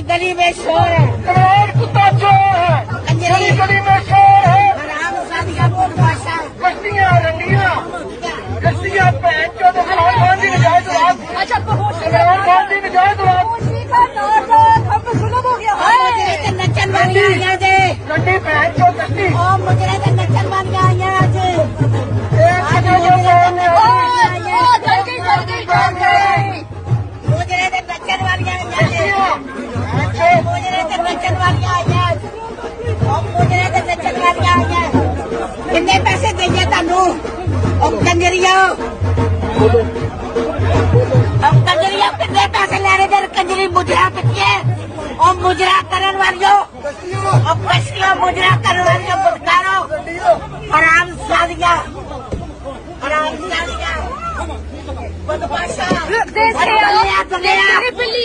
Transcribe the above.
गली में शोर है, कुत्ता चोर है, गली गली में शोर है, कश्तियाँ रंडियाँ, कश्तियाँ पहन जो तो इमरान खान जी ने जाए तो आप, इमरान खान जी ने जाए तो आप, नचन वाली आइया जे गड्डी पहन जो गड्डी, मुझे तो नचन वाली आइया आज किन्ने पैसे दईए तानू कंजरिया किन्ने पैसे लेने दे कंजरी मुजरा पिछे और मुजरा करन वालियो और कश्तियां मुजरा करन वालियो बुदकारो हराम सादिया बदमाशा